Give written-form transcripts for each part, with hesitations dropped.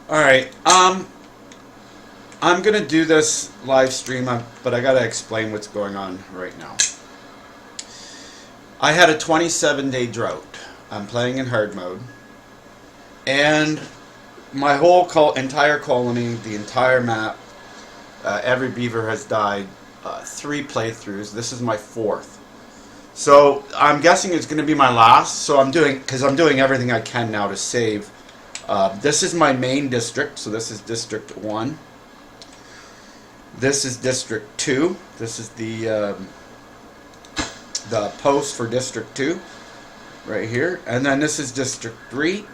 Alright, I'm gonna do this live stream, but I gotta explain what's going on right now. I had a 27-day drought. I'm playing in hard mode. And my whole entire colony, the entire map, every beaver has died. 3 playthroughs. This is my 4th. So I'm guessing it's going to be my last. So I'm doing everything I can now to save. This is my main district. So this is District 1. This is District 2. This is the post for District 2 right here. And then this is District 3.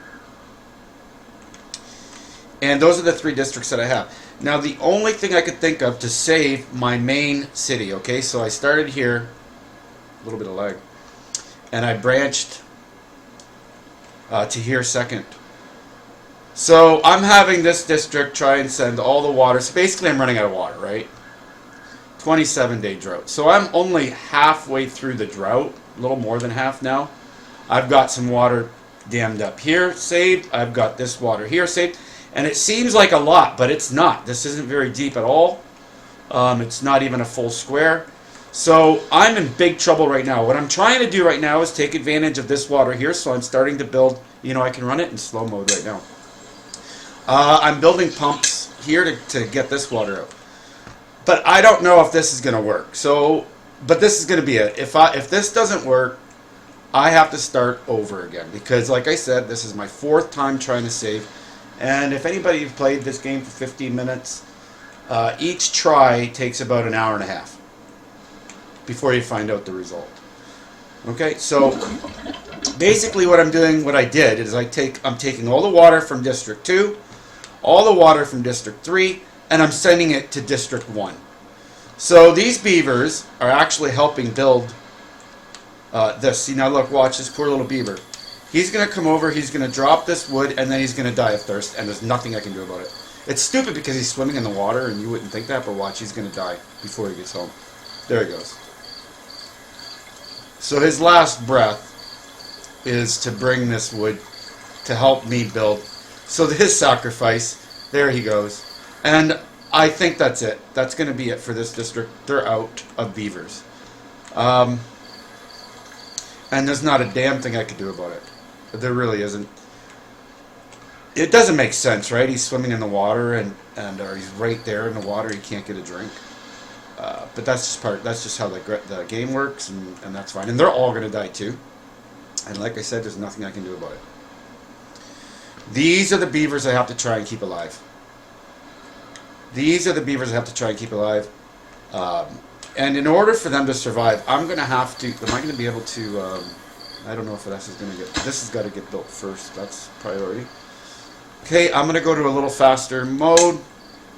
And those are the 3 districts that I have. Now the only thing I could think of to save my main city, okay, so I started here, a little bit of lag, and I branched to here second. So I'm having this district try and send all the water. So basically I'm running out of water, right? 27-day drought. So I'm only halfway through the drought, a little more than half now. I've got some water dammed up here saved. I've got this water here saved. And it seems like a lot, but it's not. This isn't very deep at all. It's not even a full square. So I'm in big trouble right now. What I'm trying to do right now is take advantage of this water here. So I'm starting to build, I can run it in slow mode right now. I'm building pumps here to get this water out. But I don't know if this is going to work. But this is going to be it. If this doesn't work, I have to start over again. Because like I said, this is my 4th time trying to save. And if anybody has played this game for 15 minutes, each try takes about an hour and a half before you find out the result. Okay, so basically what I'm doing, what I did, is I'm taking all the water from District 2, all the water from District 3, and I'm sending it to District 1. So these beavers are actually helping build this. See, now look, watch this poor little beaver. He's going to come over, he's going to drop this wood, and then he's going to die of thirst, and there's nothing I can do about it. It's stupid because he's swimming in the water, and you wouldn't think that, but watch, he's going to die before he gets home. There he goes. So his last breath is to bring this wood to help me build. So his sacrifice, there he goes. And I think that's it. That's going to be it for this district. They're out of beavers. And there's not a damn thing I could do about it. There really isn't. It doesn't make sense, right? He's swimming in the water, and or he's right there in the water. He can't get a drink. But that's just how the game works, and that's fine. And they're all going to die too. And like I said, there's nothing I can do about it. These are the beavers I have to try and keep alive. These are the beavers I have to try and keep alive. And in order for them to survive, I'm going to have to... Am I going to be able to... I don't know if this is going to get... This has got to get built first. That's priority. Okay, I'm going to go to a little faster mode.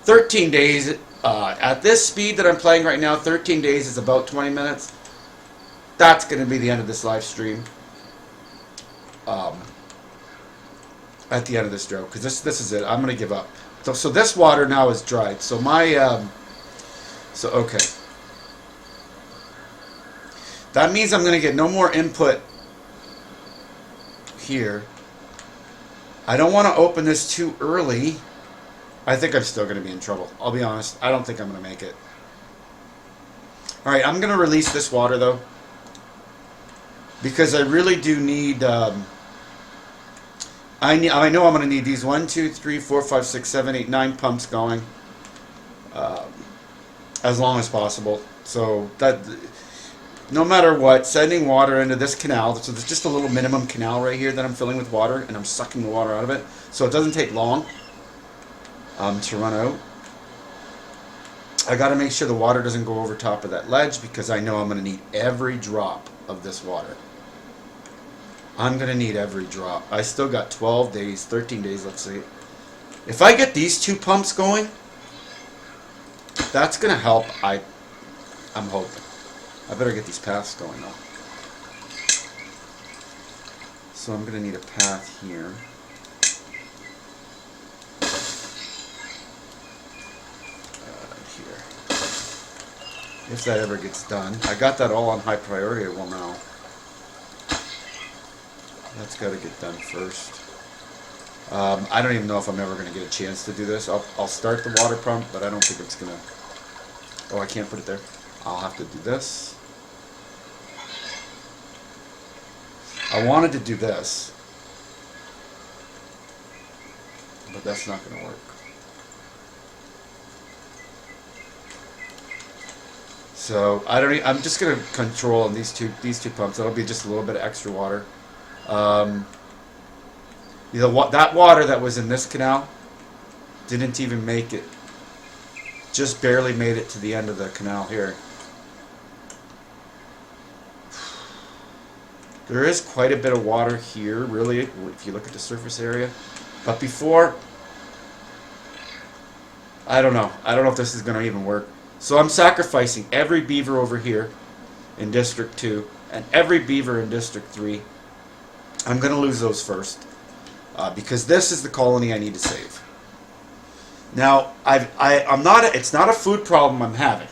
13 days. At this speed that I'm playing right now, 13 days is about 20 minutes. That's going to be the end of this live stream. At the end of this drought. Because this is it. I'm going to give up. So this water now is dried. So my... okay. That means I'm going to get no more input here. I don't want to open this too early. I think I'm still going to be in trouble. I'll be honest. I don't think I'm going to make it. Alright, I'm going to release this water though. Because I really do need... I know I'm going to need these 1, 2, 3, 4, 5, 6, 7, 8, 9 pumps going. As long as possible. So that... No matter what, sending water into this canal, so there's just a little minimum canal right here that I'm filling with water, and I'm sucking the water out of it, so it doesn't take long to run out. I got to make sure the water doesn't go over top of that ledge, because I know I'm going to need every drop of this water. I'm going to need every drop. I still got 12 days, 13 days, let's see. If I get these 2 pumps going, that's going to help, I'm hoping. I better get these paths going though. So I'm going to need a path here. Here. If that ever gets done. I got that all on high priority. Well, now. That's got to get done first. I don't even know if I'm ever going to get a chance to do this. I'll start the water pump, but I don't think it's going to... Oh, I can't put it there. I'll have to do this. I wanted to do this, but that's not going to work. So I'm just going to control on these two pumps. That'll be just a little bit of extra water. That water that was in this canal didn't even make it. Just barely made it to the end of the canal here. There is quite a bit of water here, really, if you look at the surface area. But before, I don't know. I don't know if this is going to even work. So I'm sacrificing every beaver over here in District 2 and every beaver in District 3. I'm going to lose those first because this is the colony I need to save. Now, it's not a food problem I'm having.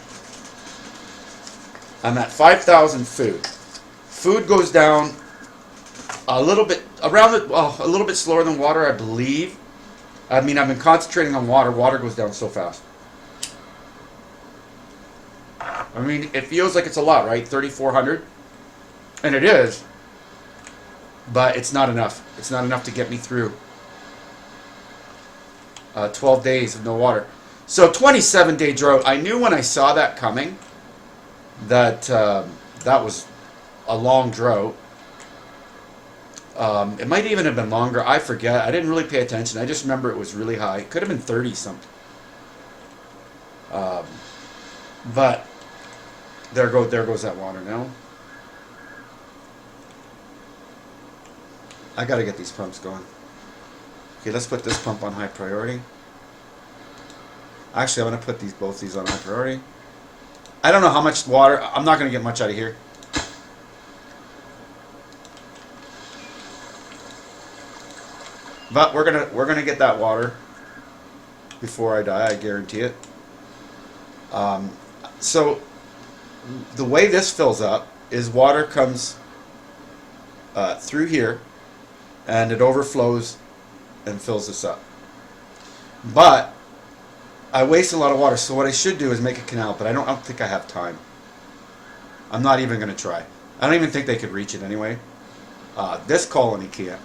I'm at 5,000 food. Food goes down a little bit a little bit slower than water, I believe. I mean, I've been concentrating on water. Water goes down so fast. I mean, it feels like it's a lot, right? 3,400, and it is, but it's not enough. It's not enough to get me through 12 days of no water. So 27-day drought. I knew when I saw that coming that that was a long drought. It might even have been longer. I forget. I didn't really pay attention. I just remember it was really high. It could have been 30 something. But there goes that water now. I gotta get these pumps going. Okay, let's put this pump on high priority. Actually, I'm gonna put both these on high priority. I don't know how much water. I'm not gonna get much out of here. But we're gonna get that water before I die. I guarantee it. So the way this fills up is water comes through here, and it overflows and fills this up. But I waste a lot of water, so what I should do is make a canal. But I don't think I have time. I'm not even gonna try. I don't even think they could reach it anyway. This colony can't.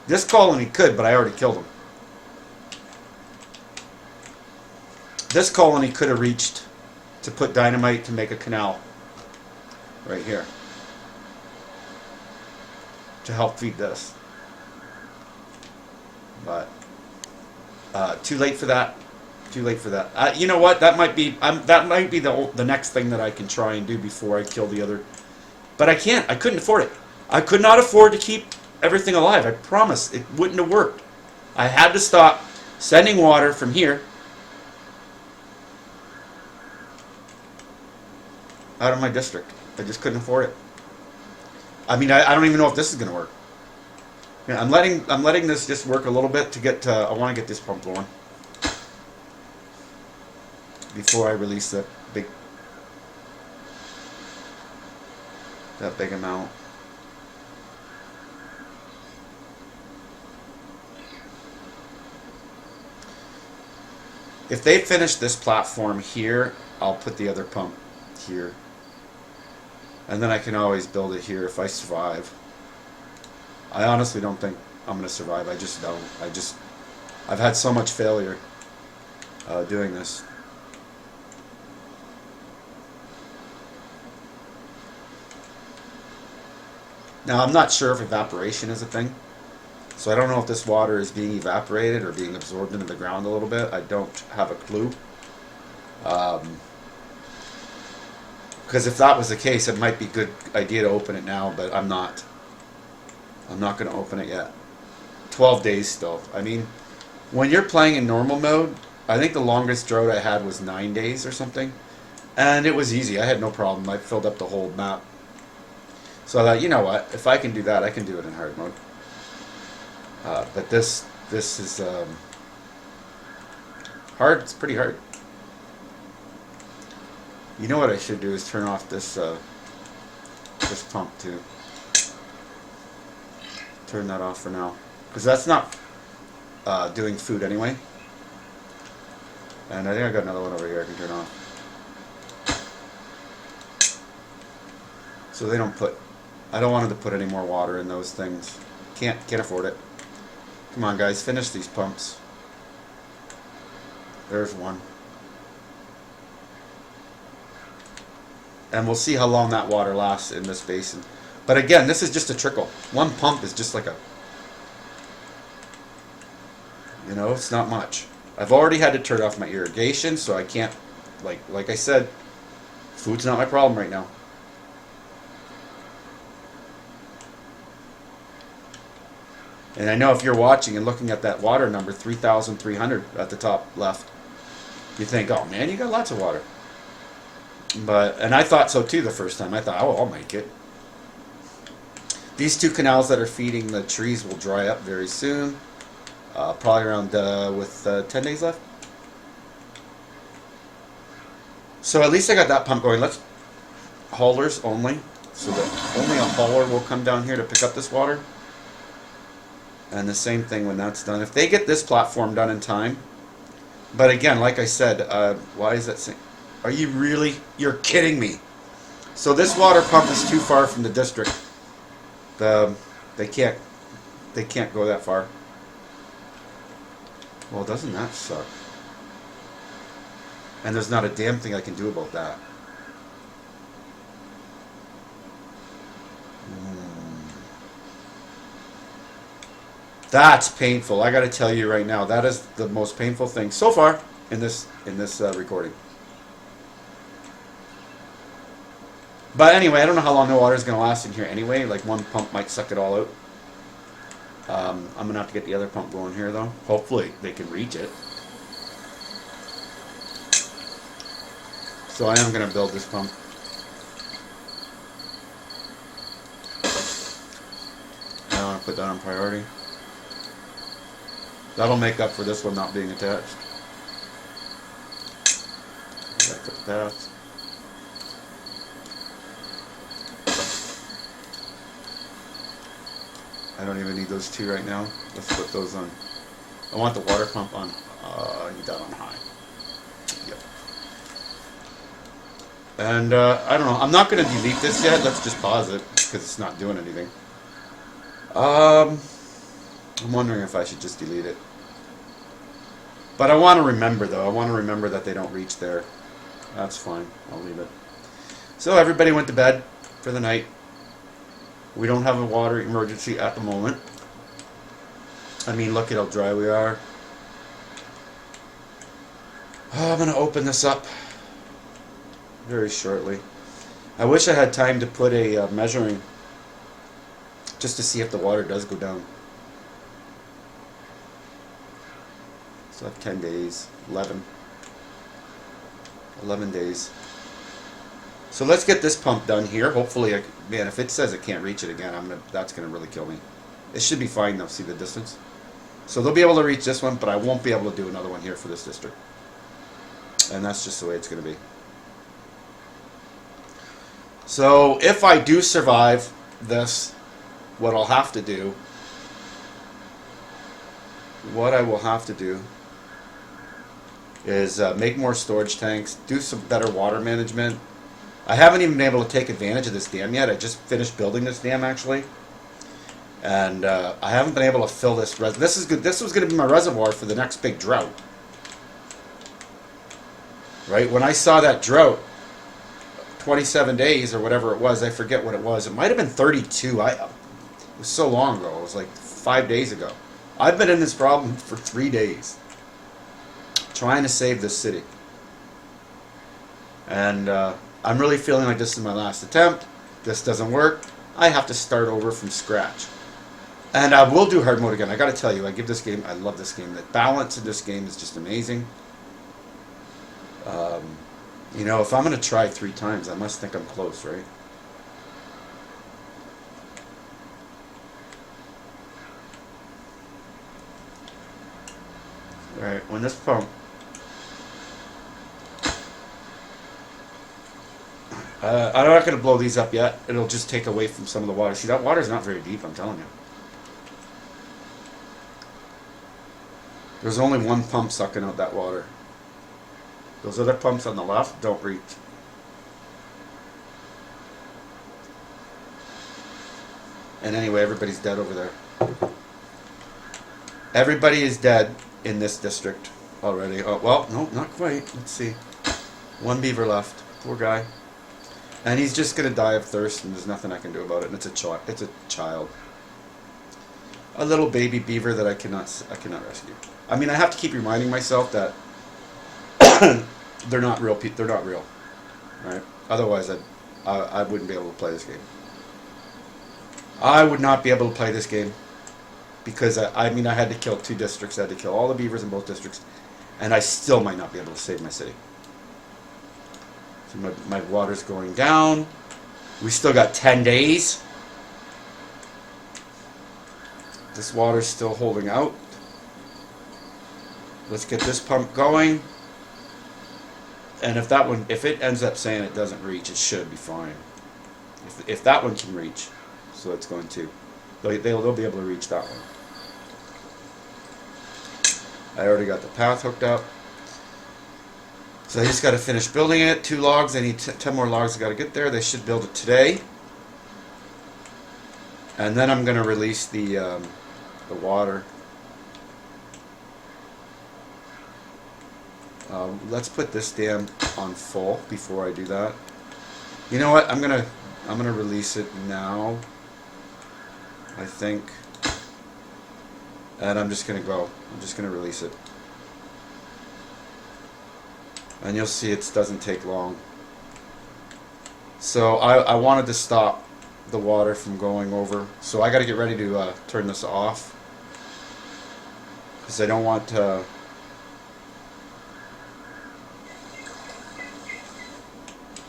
This colony could, but I already killed them. This colony could have reached to put dynamite to make a canal right here to help feed this. But too late for that. Too late for that. You know what? That might be the next thing that I can try and do before I kill the other. But I can't. I couldn't afford it. I could not afford to keep everything alive. I promise it wouldn't have worked. I had to stop sending water from here out of my district. I just couldn't afford it. I mean, I don't even know if this is going to work. Yeah, I'm letting this just work a little bit to get to, I want to get this pump going before I release that big amount. If they finish this platform here, I'll put the other pump here. And then I can always build it here if I survive. I honestly don't think I'm going to survive. I just don't. I've had so much failure doing this. Now, I'm not sure if evaporation is a thing. So I don't know if this water is being evaporated or being absorbed into the ground a little bit. I don't have a clue. Because if that was the case, it might be a good idea to open it now, but I'm not. I'm not going to open it yet. 12 days still. I mean, when you're playing in normal mode, I think the longest drought I had was 9 days or something. And it was easy. I had no problem. I filled up the whole map. So I thought, you know what? If I can do that, I can do it in hard mode. But this is hard. It's pretty hard. You know what I should do is turn off this this pump too. turn that off for now. Because that's not doing food anyway. And I think I got another one over here I can turn off. So they don't put... I don't want them to put any more water in those things. Can't afford it. Come on, guys, finish these pumps. There's one. And we'll see how long that water lasts in this basin. But again, this is just a trickle. One pump is just like a... You know, it's not much. I've already had to turn off my irrigation, so I can't... Like I said, food's not my problem right now. And I know if you're watching and looking at that water number, 3,300 at the top left, you think, oh man, you got lots of water. And I thought so too the first time. I thought, oh, I'll make it. These two canals that are feeding the trees will dry up very soon. Probably around with 10 days left. So at least I got that pump going. Let's haulers only, so that only a hauler will come down here to pick up this water. And the same thing when that's done. If they get this platform done in time, but again, like I said, why is that saying? Are you really? You're kidding me. So this water pump is too far from the district. They can't go that far. Well, doesn't that suck? And there's not a damn thing I can do about that. That's painful. I got to tell you right now, that is the most painful thing so far in this recording. But anyway, I don't know how long the water is going to last in here anyway. Like one pump might suck it all out. I'm going to have to get the other pump going here though. Hopefully they can reach it. So I am going to build this pump. I want to put that on priority. That'll make up for this one not being attached. Gotta cut the paths. I don't even need those two right now. Let's put those on. I want the water pump on. I need that on high. Yep. And I don't know. I'm not going to delete this yet. Let's just pause it because it's not doing anything. I'm wondering if I should just delete it. But I want to remember though. I want to remember that they don't reach there. That's fine. I'll leave it. So everybody went to bed for the night. We don't have a water emergency at the moment. I mean, look at how dry we are. Oh, I'm going to open this up very shortly. I wish I had time to put a measuring just to see if the water does go down. So I have 10 days, 11 days. So let's get this pump done here. Hopefully, man, if it says it can't reach it again, that's gonna really kill me. It should be fine though. See the distance? So they'll be able to reach this one, but I won't be able to do another one here for this district. And that's just the way it's gonna be. So if I do survive this, what I will have to do is make more storage tanks, do some better water management. I haven't even been able to take advantage of this dam yet. I just finished building this dam actually, and I haven't been able to fill this. This is good. This was going to be my reservoir for the next big drought. Right when I saw that drought, 27 days or whatever it was, I forget what it was. It might have been 32. It was so long ago. It was like 5 days ago. I've been in this problem for 3 days, trying to save this city, and I'm really feeling like this is my last attempt. This doesn't work. I have to start over from scratch. And I will do hard mode again. I got to tell you, I love this game. The balance of this game is just amazing. You know, if I'm going to try 3 times, I must think I'm close, right? Alright, when this pump... I'm not going to blow these up yet. It'll just take away from some of the water. See, that water's not very deep, I'm telling you. There's only one pump sucking out that water. Those other pumps on the left don't reach. And anyway, everybody's dead over there. Everybody is dead in this district already. Oh, well, no, not quite. Let's see. One beaver left. Poor guy. And he's just going to die of thirst, and there's nothing I can do about it. And it's a child. A little baby beaver that I cannot rescue. I mean, I have to keep reminding myself that they're not real. They're not real, right? Otherwise, I wouldn't be able to play this game. I would not be able to play this game because I mean I had to kill 2 districts. I had to kill all the beavers in both districts, and I still might not be able to save my city. So my water's going down. We still got 10 days. This water's still holding out. Let's get this pump going. And if it ends up saying it doesn't reach, it should be fine. If that one can reach, so it's going to, they'll be able to reach that one. I already got the path hooked up. So I just got to finish building it. 2 logs. I need 10 more logs. I got to get there. They should build it today. And then I'm going to release the water. Let's put this dam on full before I do that. You know what? I'm gonna release it now, I think. And I'm just gonna go. I'm just gonna release it. And you'll see it doesn't take long. So I wanted to stop the water from going over. So I got to get ready to turn this off. Because I don't want to...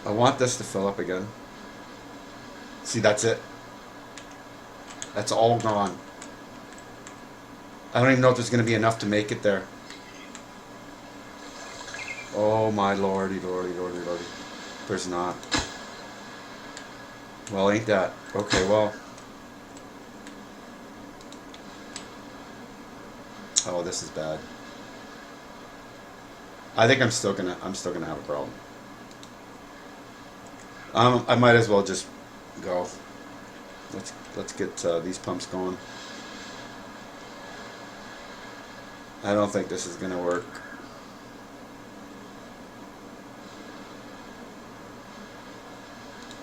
I want this to fill up again. See, that's it. That's all gone. I don't even know if there's going to be enough to make it there. Oh my lordy, lordy, lordy, lordy. There's not. Well, ain't that. Okay, well. Oh, this is bad. I think I'm still gonna have a problem. I might as well just go. Let's get these pumps going. I don't think this is gonna work.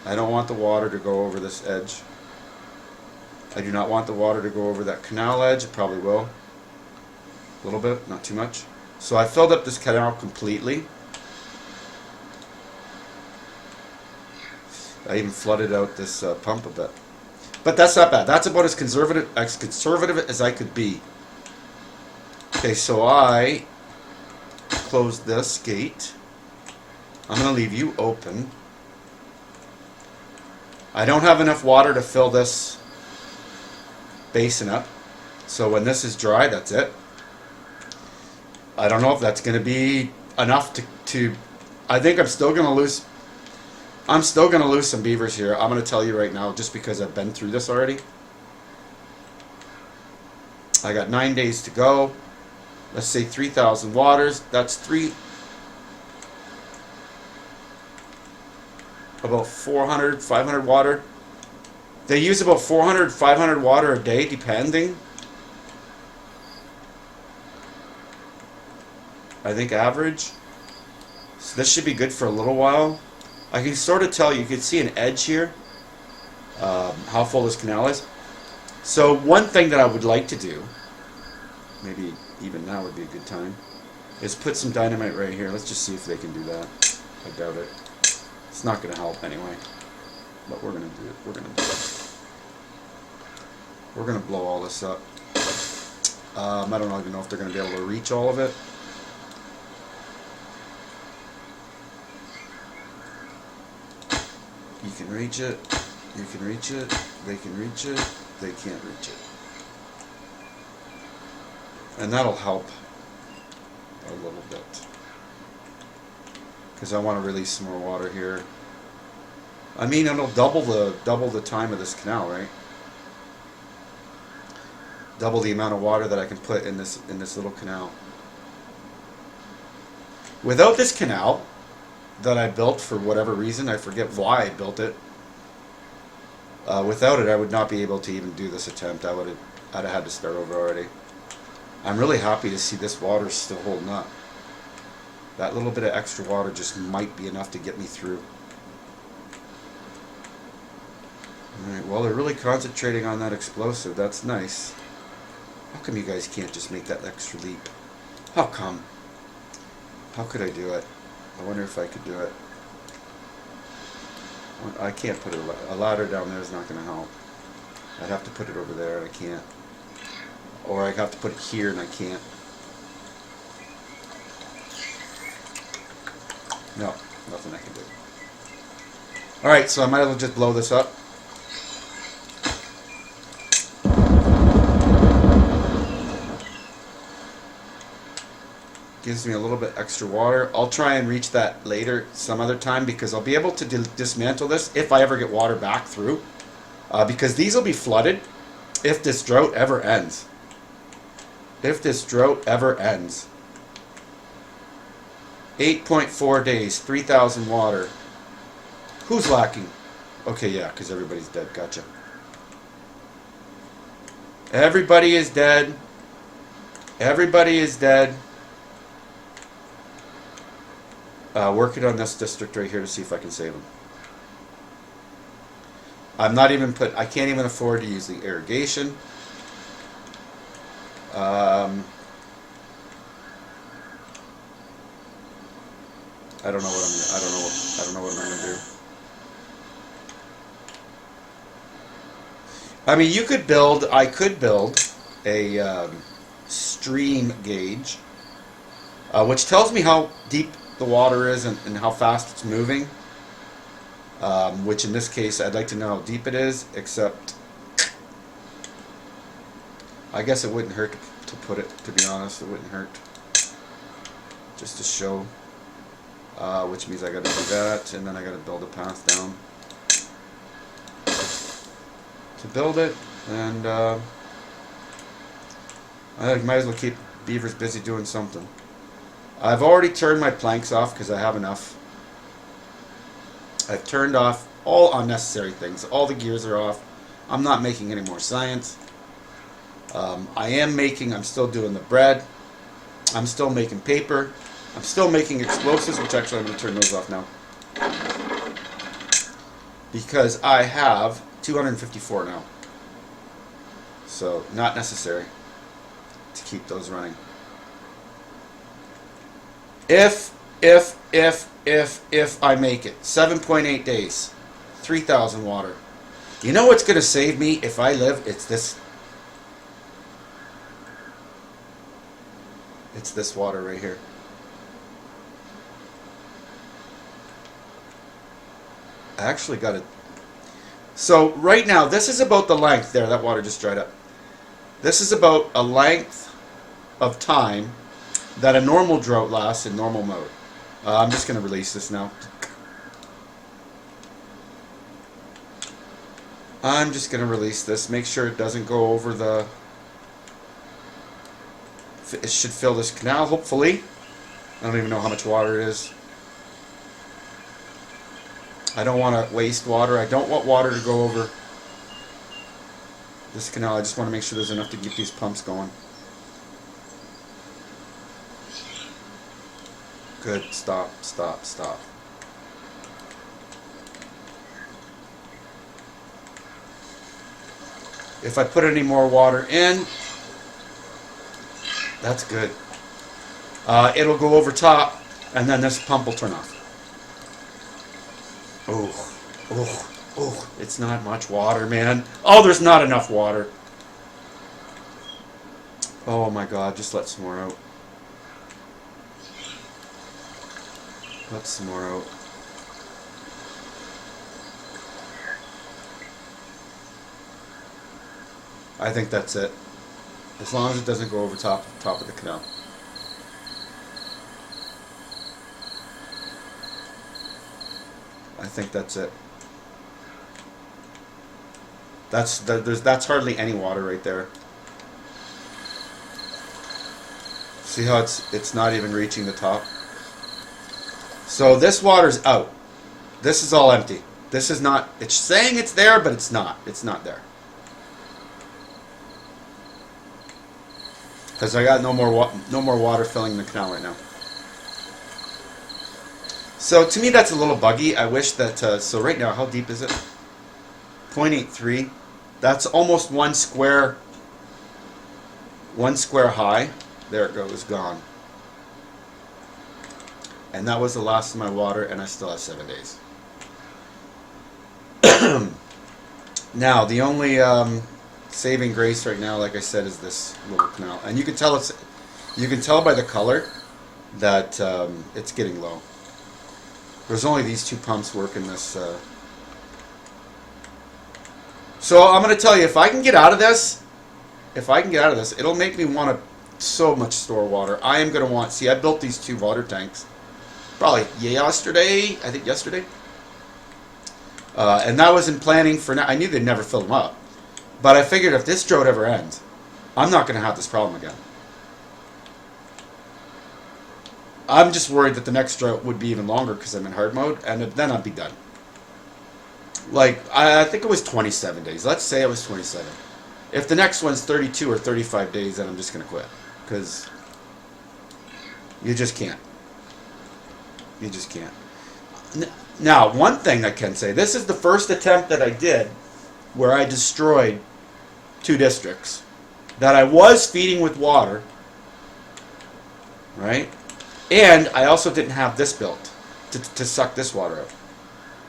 I don't want the water to go over this edge. I do not want the water to go over that canal edge. It probably will. A little bit, not too much. So I filled up this canal completely. I even flooded out this pump a bit. But that's not bad. That's about as conservative as I could be. Okay, so I closed this gate. I'm going to leave you open. I don't have enough water to fill this basin up. So when this is dry, that's it. I don't know if that's going to be enough to I think I'm still going to lose some beavers here. I'm going to tell you right now, just because I've been through this already. I got 9 days to go. Let's say 3,000 waters. That's about 400, 500 water. They use about 400, 500 water a day, depending. I think average. So this should be good for a little while. I can sort of tell, you can see an edge here, how full this canal is. So one thing that I would like to do, maybe even now would be a good time, is put some dynamite right here. Let's just see if they can do that. I doubt it. It's not going to help anyway, but we're going to do it. We're going to do it. We're going to blow all this up. I don't even know if they're going to be able to reach all of it. You can reach it, you can reach it, they can reach it, they can't reach it. And that'll help a little bit. Because I want to release some more water here. I mean, it'll double the time of this canal, right? Double the amount of water that I can put in this little canal. Without this canal that I built for whatever reason, I forget why I built it. Without it, I would not be able to even do this attempt. I'd have had to start over already. I'm really happy to see this water still holding up. That little bit of extra water just might be enough to get me through. Alright, well, they're really concentrating on that explosive. That's nice. How come you guys can't just make that extra leap? How come? How could I do it? I wonder if I could do it. I can't put a ladder down there is not going to help. I'd have to put it over there and I can't. Or I'd have to put it here and I can't. No, nothing I can do. Alright, so I might as well just blow this up. Gives me a little bit extra water. I'll try and reach that later some other time because I'll be able to dismantle this if I ever get water back through. Because these will be flooded if this drought ever ends. If this drought ever ends. 8.4 days, 3,000 water. Who's lacking? Okay, yeah, because everybody's dead. Gotcha. Everybody is dead. Everybody is dead. Working on this district right here to see if I can save them. I can't even afford to use the irrigation. I don't know what I'm gonna do. I mean, I could build a stream gauge, which tells me how deep the water is and how fast it's moving. Which in this case, I'd like to know how deep it is, except I guess it wouldn't hurt to put it, to be honest. It wouldn't hurt. Just to show. Which means I gotta do that, and then I gotta build a path down to build it, and I might as well keep beavers busy doing something. I've already turned my planks off because I have enough. I've turned off all unnecessary things. All the gears are off. I'm not making any more science. I'm still doing the bread. I'm still making paper. I'm still making explosives, which actually I'm going to turn those off now. Because I have 254 now. So, not necessary to keep those running. If I make it, 7.8 days, 3,000 water. You know what's going to save me if I live? It's this. It's this water right here. I actually got it. So right now, this is about the length. There, that water just dried up. This is about a length of time that a normal drought lasts in normal mode. I'm just going to release this now. I'm just going to release this. Make sure it doesn't go over the... It should fill this canal, hopefully. I don't even know how much water it is. I don't want to waste water. I don't want water to go over this canal. I just want to make sure there's enough to keep these pumps going. Good. Stop. Stop. Stop. If I put any more water in, that's good. It'll go over top, and then this pump will turn off. Oh, it's not much water, man. Oh, there's not enough water. Oh my God, just let some more out. Let some more out. I think that's it. As long as it doesn't go over top of the canal. I think that's it. That's hardly any water right there. See how it's not even reaching the top? So this water's out. This is all empty. This is not, it's saying it's there, but it's not. It's not there. Because I got no more water filling the canal right now. So to me that's a little buggy. I wish that, so right now, how deep is it? 0.83. That's almost one square high. There it goes, gone. And that was the last of my water, and I still have 7 days. Now, the only saving grace right now, like I said, is this little canal. And you can tell by the color that it's getting low. There's only these two pumps working this. So I'm going to tell you, if I can get out of this, it'll make me want to so much store water. I am going to want, see, I built these 2 water tanks probably yesterday, I think yesterday. And that was in planning for now. I knew they'd never fill them up. But I figured if this drought ever ends, I'm not going to have this problem again. I'm just worried that the next drought would be even longer because I'm in hard mode, and then I'd be done. Like, I think it was 27 days. Let's say it was 27. If the next one's 32 or 35 days, then I'm just going to quit. Because you just can't. You just can't. Now, one thing I can say, this is the first attempt that I did where I destroyed 2 districts that I was feeding with water, right? And I also didn't have this built to suck this water out.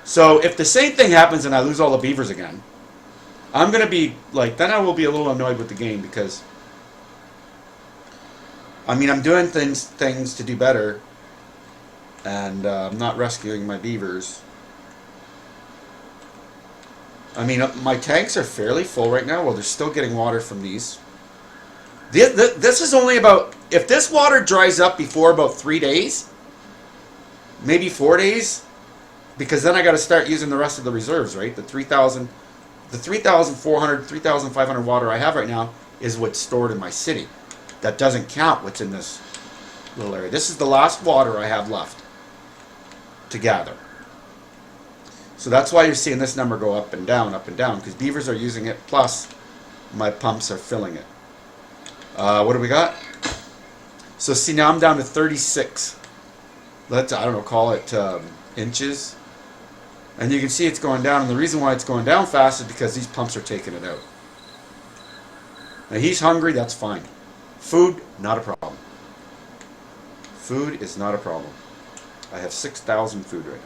So if the same thing happens and I lose all the beavers again, I'm going to be like, then I will be a little annoyed with the game because, I mean, I'm doing things to do better, and I'm not rescuing my beavers. I mean, my tanks are fairly full right now. Well, they're still getting water from these. This is only about, if this water dries up before about 3 days, maybe 4 days, because then I got to start using the rest of the reserves, right? The 3,400, 3,500 water I have right now is what's stored in my city. That doesn't count what's in this little area. This is the last water I have left to gather. So that's why you're seeing this number go up and down, because beavers are using it, plus my pumps are filling it. What do we got? So see, now I'm down to 36. Let's, I don't know, call it inches. And you can see it's going down, and the reason why it's going down fast is because these pumps are taking it out. Now he's hungry, that's fine. Food, not a problem. Food is not a problem. I have 6,000 food right now.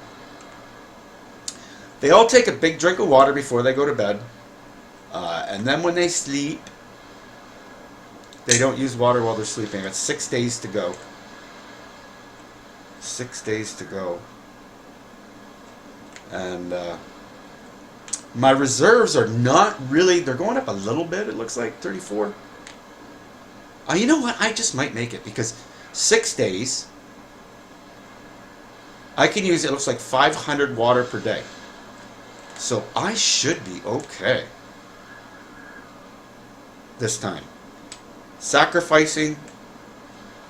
They all take a big drink of water before they go to bed. And then when they sleep, they don't use water while they're sleeping. I got 6 days to go. 6 days to go. And my reserves are not really, they're going up a little bit, it looks like, 34. You know what, I just might make it, because 6 days, I can use, it looks like 500 water per day. So I should be okay this time. Sacrificing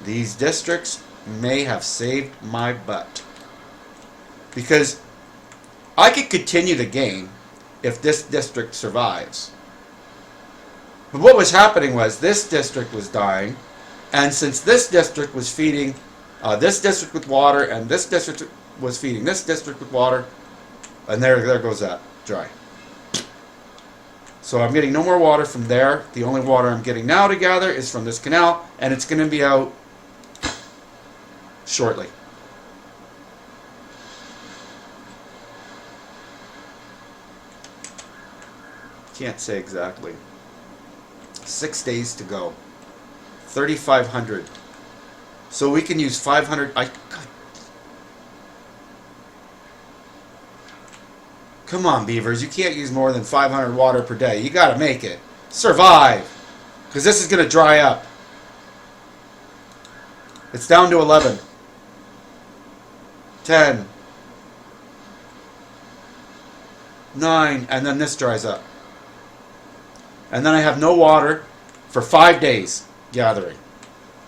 these districts may have saved my butt. Because I could continue the game if this district survives. But what was happening was this district was dying, and since this district was feeding this district with water, and this district was feeding this district with water, and there goes that, dry. So I'm getting no more water from there. The only water I'm getting now to gather is from this canal, and it's going to be out shortly. Can't say exactly. 6 days to go. 3,500. So we can use 500. God. Come on, beavers. You can't use more than 500 water per day. You got to make it. Survive. Because this is going to dry up. It's down to 11. 10. 9. And then this dries up. And then I have no water for 5 days gathering.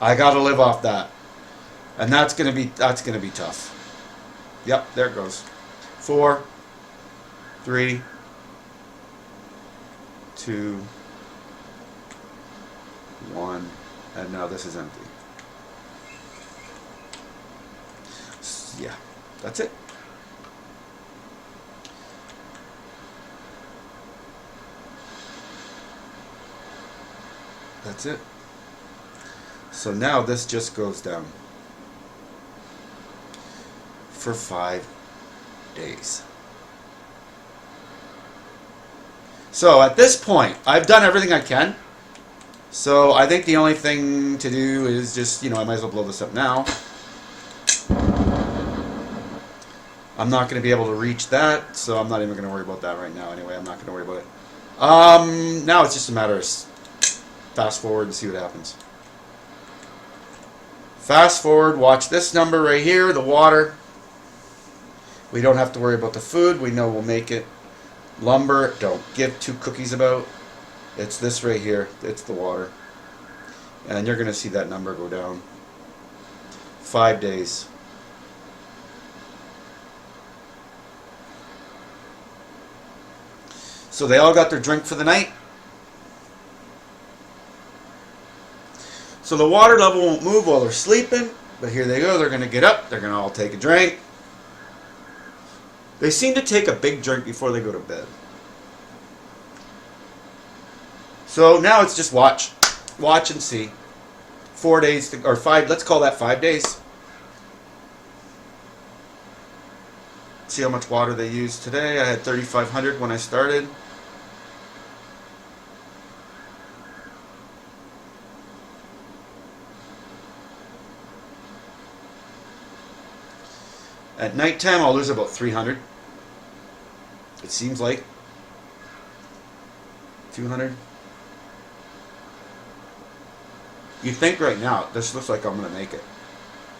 I got to live off that. And that's going to be tough. Yep, there it goes. 4, 3, 2, 1, and now this is empty. Yeah, that's it. That's it. So now this just goes down for 5 days. So at this point, I've done everything I can. So I think the only thing to do is just, I might as well blow this up now. I'm not going to be able to reach that, so I'm not even going to worry about that right now anyway. I'm not going to worry about it. Now it's just a matter of fast forward and see what happens. Fast forward, watch this number right here, the water. We don't have to worry about the food. We know we'll make it. Lumber, don't give two cookies about. It's this right here. It's the water. And you're going to see that number go down. 5 days. So they all got their drink for the night. So the water level won't move while they're sleeping. But here they go. They're going to get up. They're going to all take a drink. They seem to take a big drink before they go to bed. So now it's just watch. Watch and see. 4 days, or 5, let's call that 5 days. See how much water they used today. I had 3,500 when I started. At nighttime, I'll lose about 300. It seems like 200. You think right now, this looks like I'm going to make it.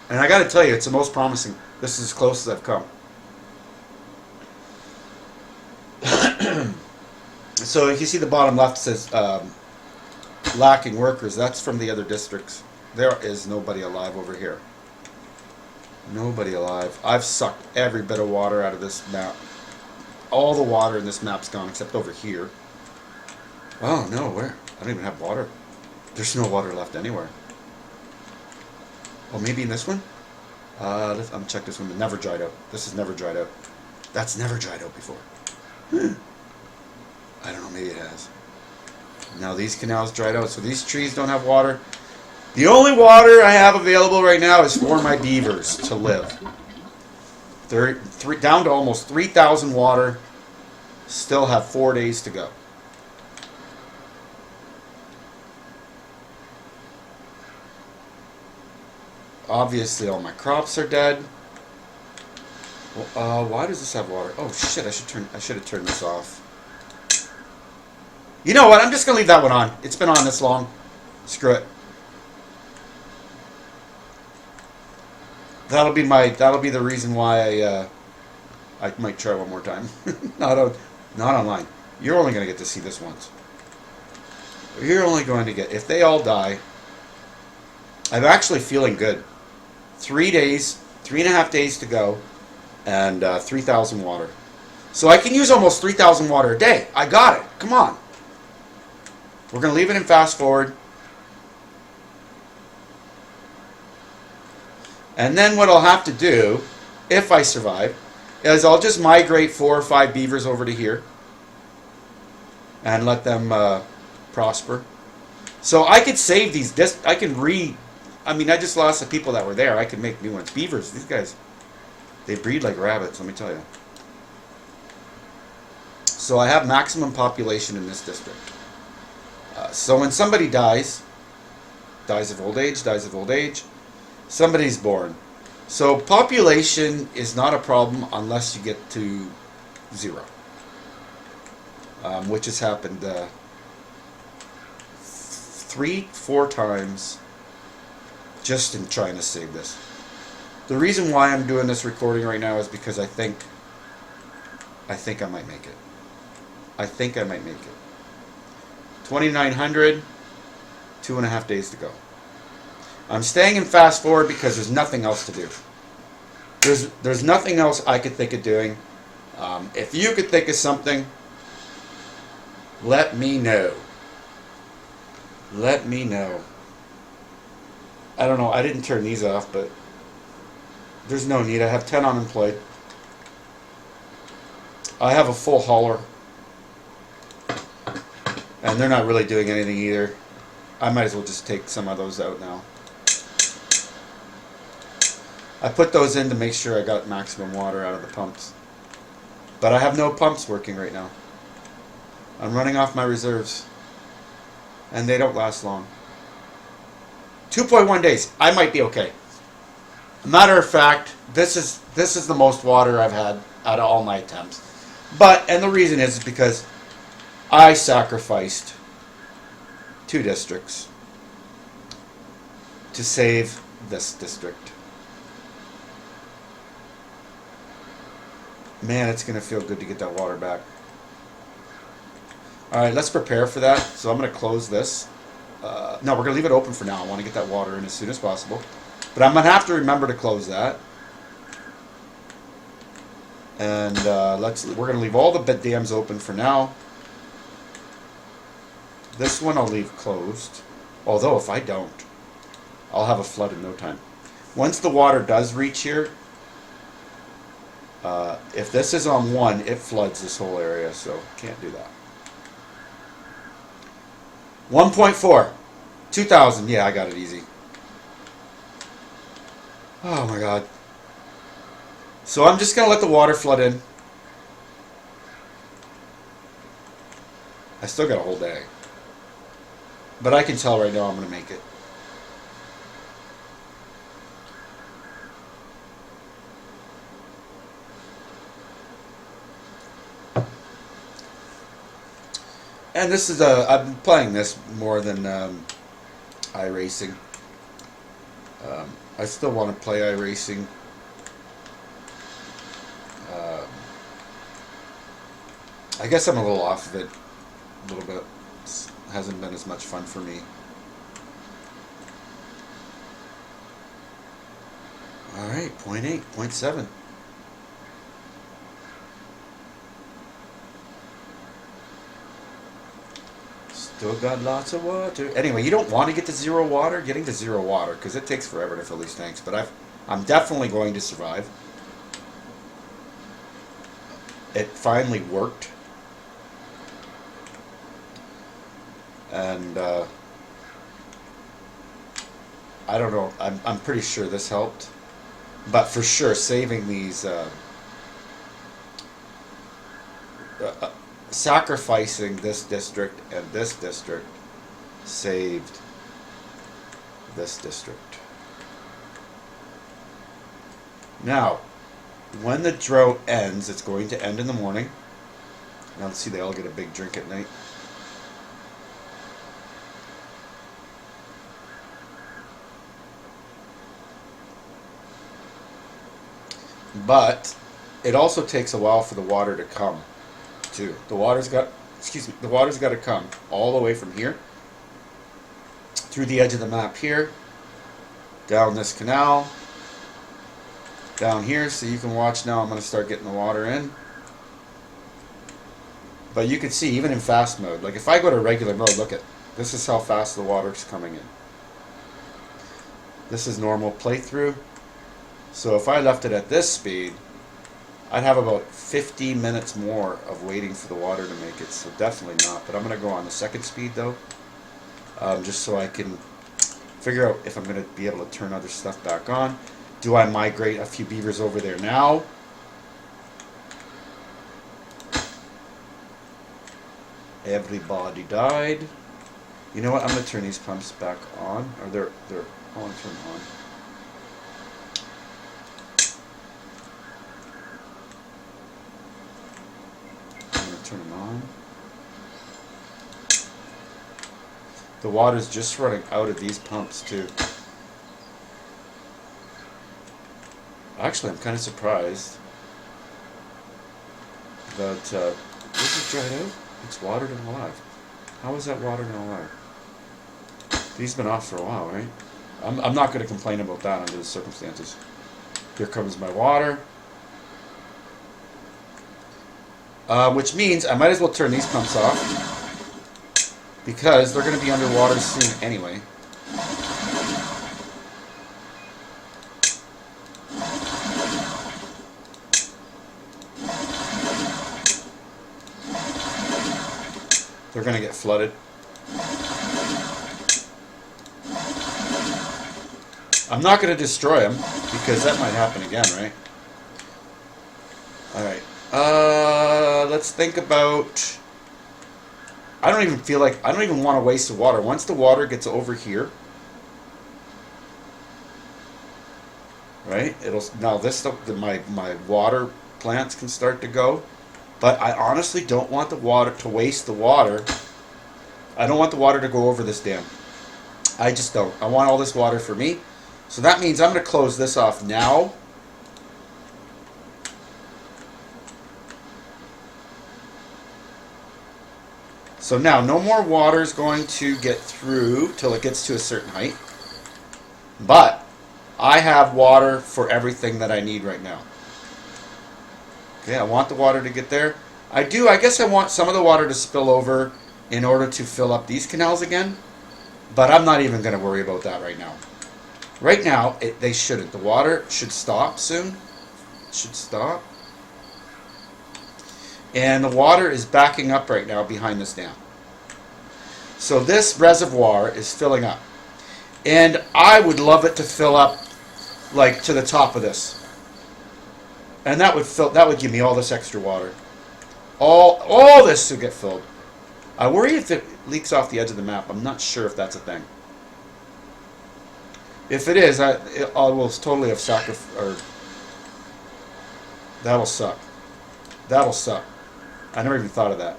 And I got to tell you, it's the most promising. This is as close as I've come. So if you see the bottom left says lacking workers, that's from the other districts. There is nobody alive over here. Nobody alive. I've sucked every bit of water out of this map. All the water in this map's gone except over here. Oh no, where? I don't even have water. There's no water left anywhere. Oh, maybe in this one? I'm gonna check this one. It never dried out. This has never dried out. That's never dried out before. I don't know, maybe it has. Now these canals dried out, so these trees don't have water. The only water I have available right now is for my beavers to live. They're down to almost 3,000 water. Still have 4 days to go. Obviously all my crops are dead. Well, why does this have water? Oh shit, I should have turned this off. You know what? I'm just gonna leave that one on. It's been on this long. Screw it. That'll be the reason why I might try one more time. not online. You're only gonna get to see this once. You're only going to get, if they all die. I'm actually feeling good. 3 days, 3.5 days to go, and 3,000 water. So I can use almost 3,000 water a day. I got it. Come on. We're going to leave it in fast forward. And then what I'll have to do, if I survive, is I'll just migrate 4 or 5 beavers over to here and let them prosper. So I could save these. I just lost the people that were there. I could make new ones. Beavers, these guys, they breed like rabbits, let me tell you. So I have maximum population in this district. So when somebody dies of old age, somebody's born. So population is not a problem unless you get to 0. Which has happened 3-4 times just in trying to save this. The reason why I'm doing this recording right now is because I think I might make it. I think I might make it. 2,900, 2.5 days to go. I'm staying in fast forward because there's nothing else to do. There's nothing else I could think of doing. If you could think of something, let me know. Let me know. I don't know. I didn't turn these off, but there's no need. I have 10 unemployed. I have a full hauler. And they're not really doing anything either. I might as well just take some of those out now. I put those in to make sure I got maximum water out of the pumps. But I have no pumps working right now. I'm running off my reserves. And they don't last long. 2.1 days. I might be okay. Matter of fact, this is the most water I've had out of all my attempts. And the reason is because I sacrificed 2 districts to save this district. Man, it's going to feel good to get that water back. Alright, let's prepare for that. So I'm going to close this. No, we're going to leave it open for now. I want to get that water in as soon as possible. But I'm going to have to remember to close that. And we're going to leave all the dams open for now. This one I'll leave closed. Although if I don't, I'll have a flood in no time. Once the water does reach here, if this is on 1, it floods this whole area, so can't do that. 1.4. 2,000. Yeah, I got it easy. Oh my god. So I'm just going to let the water flood in. I still got a whole day. But I can tell right now I'm going to make it. And this is I'm playing this more than iRacing. I still want to play iRacing. I guess I'm a little off of it a little bit. It hasn't been as much fun for me. Alright, 0.8, 0.7. Still got lots of water. Anyway, you don't want to get to 0 water. Getting to 0 water, because it takes forever to fill these tanks. But I'm definitely going to survive. It finally worked. And I don't know. I'm pretty sure this helped. But for sure, saving these... sacrificing this district and this district saved this district. Now, when the drought ends, it's going to end in the morning. Now let's see, they all get a big drink at night. But it also takes a while for the water to come. The water's got to come all the way from here through the edge of the map here, down this canal, down here, so you can watch now. I'm going to start getting the water in. But you can see, even in fast mode, like if I go to regular mode, look at this is how fast the water's coming in. This is normal playthrough. So if I left it at this speed, I'd have about 50 minutes more of waiting for the water to make it, so definitely not. But I'm going to go on the second speed though, just so I can figure out if I'm going to be able to turn other stuff back on. Do I migrate a few beavers over there now? Everybody died. You know what? I'm going to turn these pumps back on. Or I want to turn them on. Turn them on. The water's just running out of these pumps too. Actually, I'm kind of surprised that this is dried out. It's watered and alive. How is that watered and alive? These have been off for a while, right? I'm not going to complain about that under the circumstances. Here comes my water. Which means I might as well turn these pumps off because they're going to be underwater soon anyway. They're going to get flooded. I'm not going to destroy them because that might happen again, right? Alright. Let's think about... I don't even want to waste the water. Once the water gets over here, right? Now this stuff, my water plants can start to go. But I honestly don't want the water to waste the water. I don't want the water to go over this dam. I just don't. I want all this water for me. So that means I'm going to close this off now. So now no more water is going to get through till it gets to a certain height. But I have water for everything that I need right now. Okay, I want the water to get there. I guess I want some of the water to spill over in order to fill up these canals again. But I'm not even going to worry about that right now. Right now, they shouldn't. The water should stop soon. It should stop. And the water is backing up right now behind this dam. So this reservoir is filling up. And I would love it to fill up like to the top of this. And that would give me all this extra water. All this to get filled. I worry if it leaks off the edge of the map. I'm not sure if that's a thing. If it is, I will totally have sacrificed. Or that'll suck. That'll suck. I never even thought of that.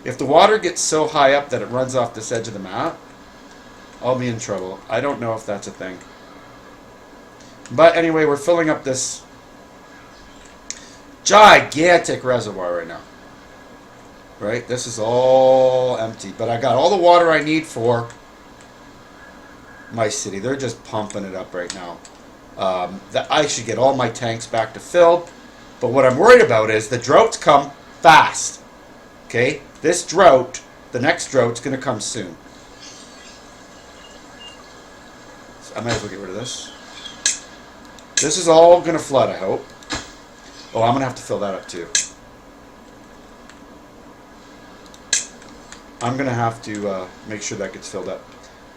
If the water gets so high up that it runs off this edge of the map, I'll be in trouble. I don't know if that's a thing. But anyway, we're filling up this gigantic reservoir right now. Right? This is all empty. But I got all the water I need for my city. They're just pumping it up right now. I should get all my tanks back to filled. But what I'm worried about is the droughts come fast. Okay? This drought, the next drought's going to come soon. So I might as well get rid of this. This is all going to flood, I hope. Oh, I'm going to have to fill that up too. I'm going to have to make sure that gets filled up.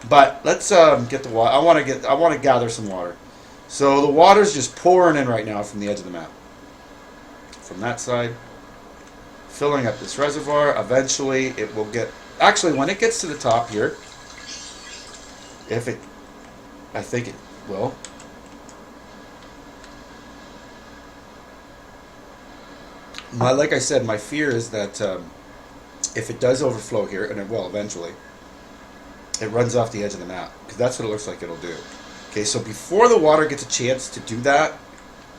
But let's get the water. I want to gather some water. So the water's just pouring in right now from the edge of the map. From that side, filling up this reservoir. Eventually, it will get. Actually, when it gets to the top here, I think it will. Like I said, my fear is that if it does overflow here, and it will eventually, it runs off the edge of the map, because that's what it looks like it'll do. Okay, so before the water gets a chance to do that,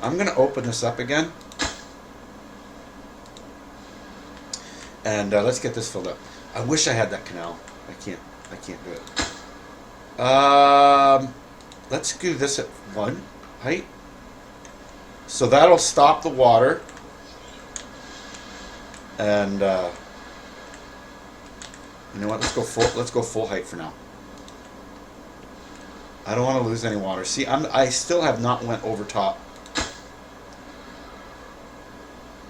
I'm going to open this up again. And let's get this filled up. I wish I had that canal. I can't do it. Let's do this at 1 height. So that'll stop the water. And you know what? Let's go full height for now. I don't want to lose any water. See, I still have not went over top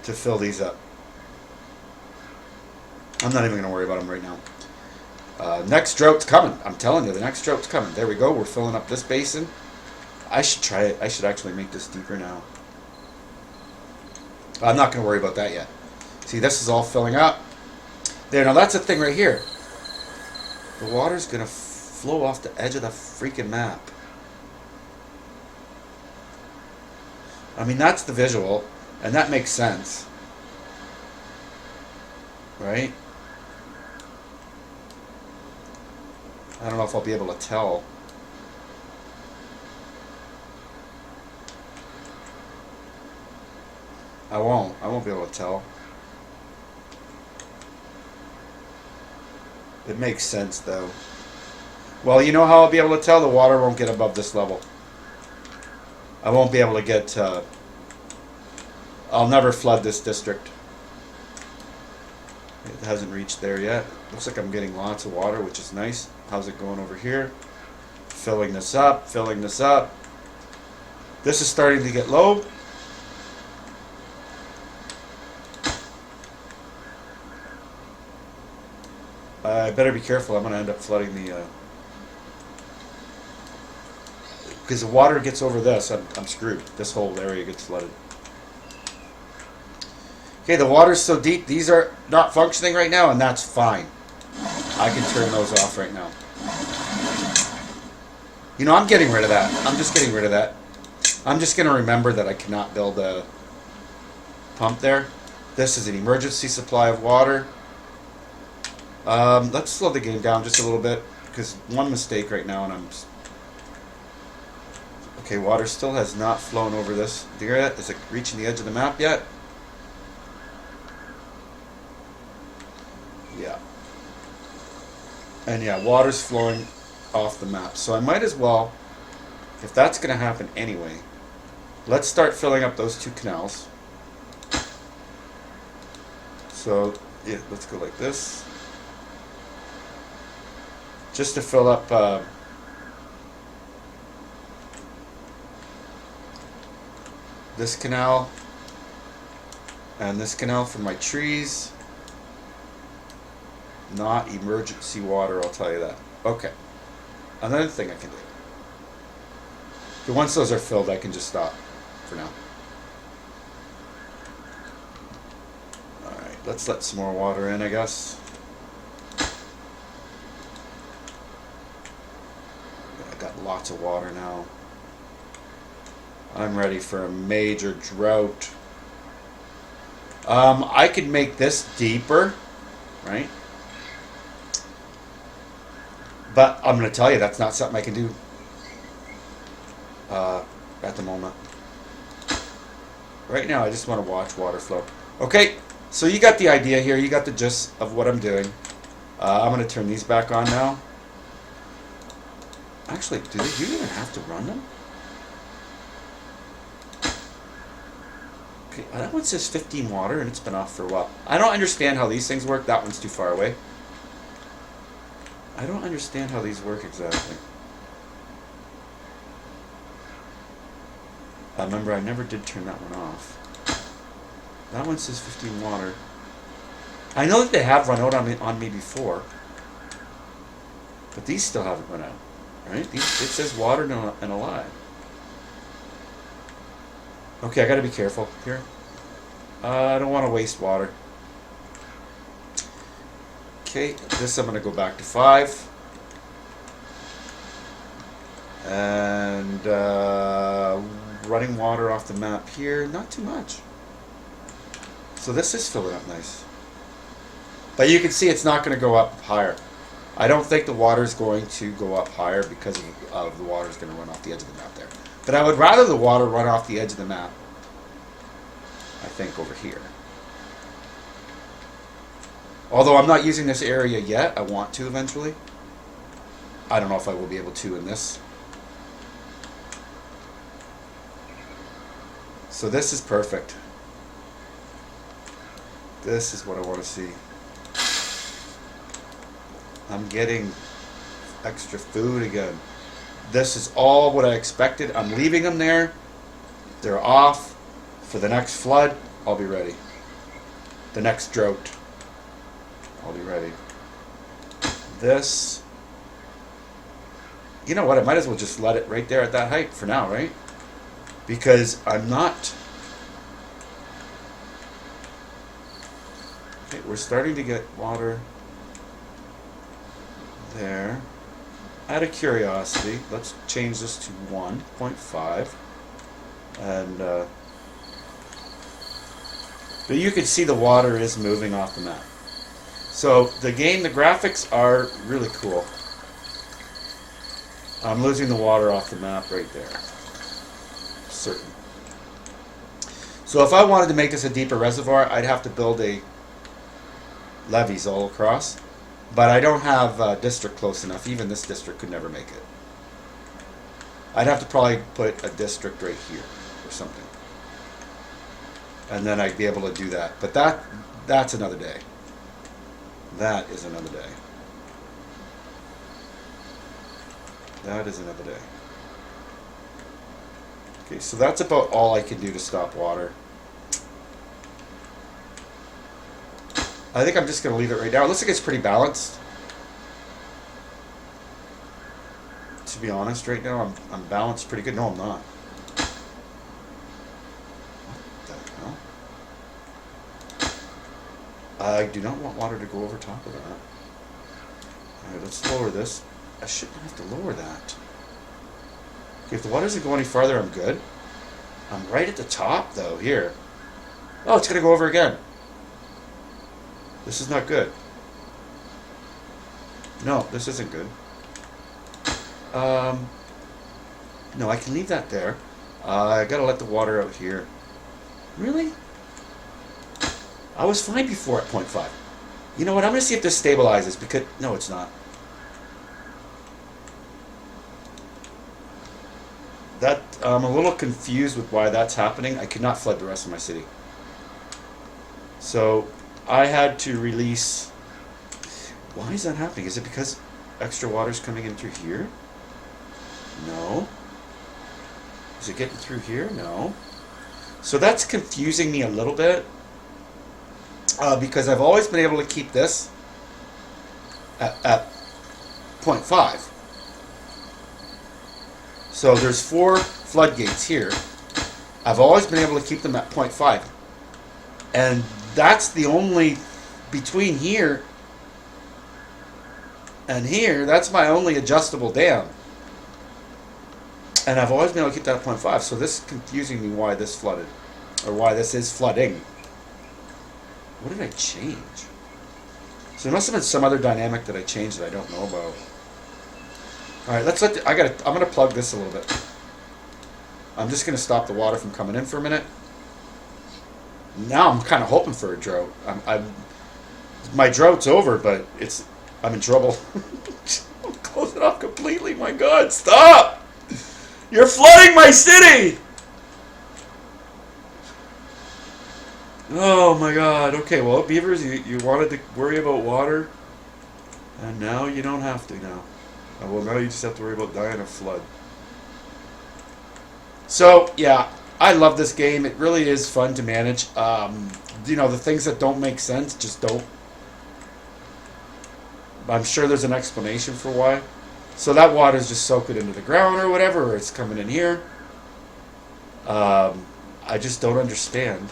to fill these up. I'm not even going to worry about them right now. Next drought's coming. I'm telling you, the next drought's coming. There we go. We're filling up this basin. I should try it. I should actually make this deeper now. I'm not going to worry about that yet. See, this is all filling up. There, now that's the thing right here. The water's going to flow off the edge of the freaking map. I mean, that's the visual, and that makes sense. Right? I don't know if I'll be able to tell. I won't be able to tell. It makes sense, though. Well, you know how I'll be able to tell? The water won't get above this level. I won't be able to get, I'll never flood this district. It hasn't reached there yet. Looks like I'm getting lots of water, which is nice. How's it going over here? Filling this up, filling this up. This is starting to get low. I better be careful. I'm going to end up flooding the... because the water gets over this, I'm screwed. This whole area gets flooded. Okay, the water's so deep, these are not functioning right now, and that's fine. I can turn those off right now. You know, I'm getting rid of that. I'm just getting rid of that. I'm just going to remember that I cannot build a pump there. This is an emergency supply of water. Let's slow the game down just a little bit, because one mistake right now, and I'm... Okay, water still has not flown over this. Do you hear that? Is it reaching the edge of the map yet? Yeah. And yeah, water's flowing off the map. So I might as well, if that's going to happen anyway, let's start filling up those two canals. So, yeah, let's go like this. Just to fill up this canal and this canal for my trees. Not emergency water, I'll tell you that. Okay. Another thing I can do. Okay, once those are filled, I can just stop for now. Alright, let's let some more water in, I guess. I got lots of water now. I'm ready for a major drought. I could make this deeper, right? But I'm going to tell you, that's not something I can do at the moment. Right now, I just want to watch water flow. Okay, so you got the idea here. You got the gist of what I'm doing. I'm going to turn these back on now. Actually, do you even have to run them? Okay, that one says 15 water, and it's been off for a while. I don't understand how these things work. That one's too far away. I don't understand how these work exactly. Remember, I never did turn that one off. That one says 15 water. I know that they have run out on me before, but these still haven't run out, right? It says water and alive. Okay, I gotta be careful here. I don't want to waste water. Okay, this I'm going to go back to 5. And running water off the map here, not too much. So this is filling up nice. But you can see it's not going to go up higher. I don't think the water is going to go up higher because of the water is going to run off the edge of the map there. But I would rather the water run off the edge of the map, I think, over here. Although I'm not using this area yet, I want to eventually. I don't know if I will be able to in this. So this is perfect. This is what I want to see. I'm getting extra food again. This is all what I expected. I'm leaving them there. They're off. For the next flood, I'll be ready. The next drought, I'll be ready. This, you know what, I might as well just let it right there at that height for now, right? Because I'm not... Okay, we're starting to get water there. Out of curiosity, let's change this to 1.5. And, but you can see the water is moving off the map. So the graphics are really cool. I'm losing the water off the map right there. Certain. So if I wanted to make this a deeper reservoir, I'd have to build levees all across. But I don't have a district close enough. Even this district could never make it. I'd have to probably put a district right here or something. And then I'd be able to do that. But that's another day. That is another day. That is another day. Okay, so that's about all I can do to stop water. I think I'm just going to leave it right now. It looks like it's pretty balanced. To be honest, right now I'm balanced pretty good. No, I'm not. What the hell? I do not want water to go over top of that. Alright, let's lower this. I shouldn't have to lower that. Okay, if the water doesn't go any farther, I'm good. I'm right at the top, though, here. Oh, it's going to go over again. This is not good. No, this isn't good. No, I can leave that there. I gotta let the water out here. Really? I was fine before at 0.5. You know what? I'm gonna see if this stabilizes because no, it's not. That I'm a little confused with why that's happening. I could not flood the rest of my city. So I had to release. Why is that happening? Is it because extra water's coming in through here? No. Is it getting through here? No. So that's confusing me a little bit because I've always been able to keep this at 0.5. So there's 4 floodgates here. I've always been able to keep them at 0.5. And that's the only, between here and here, that's my only adjustable dam. And I've always been able to keep that at 0.5. So this is confusing me why this flooded. Or why this is flooding. What did I change? So there must have been some other dynamic that I changed that I don't know about. Alright, let's let I'm gonna plug this a little bit. I'm just gonna stop the water from coming in for a minute. Now I'm kinda hoping for a drought. My drought's over, but I'm in trouble. Close it off completely, my god, stop! You're flooding my city! Oh my god, okay, well, beavers, you wanted to worry about water, and now you don't have to now. Well, now you just have to worry about dying of flood. So, yeah, I love this game. It really is fun to manage. You know, the things that don't make sense just don't. I'm sure there's an explanation for why. So that water is just soaked into the ground or whatever, or it's coming in here. I just don't understand.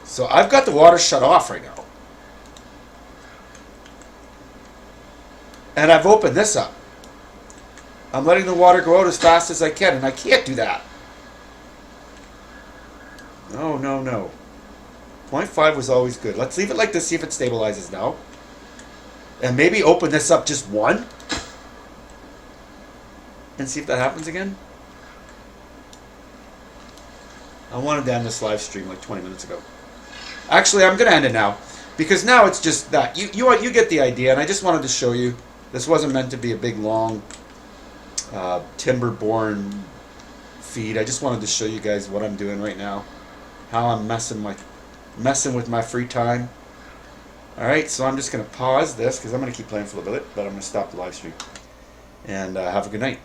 So I've got the water shut off right now. And I've opened this up. I'm letting the water go out as fast as I can, and I can't do that. No, no, no. 0.5 was always good. Let's leave it like this, see if it stabilizes now. And maybe open this up just 1. And see if that happens again. I wanted to end this live stream like 20 minutes ago. Actually, I'm going to end it now. Because now it's just that. You get the idea, and I just wanted to show you. This wasn't meant to be a big, long Timberborn feed. I just wanted to show you guys what I'm doing right now. How I'm messing with my free time. Alright, so I'm just going to pause this because I'm going to keep playing for a little bit, but I'm going to stop the live stream. And have a good night.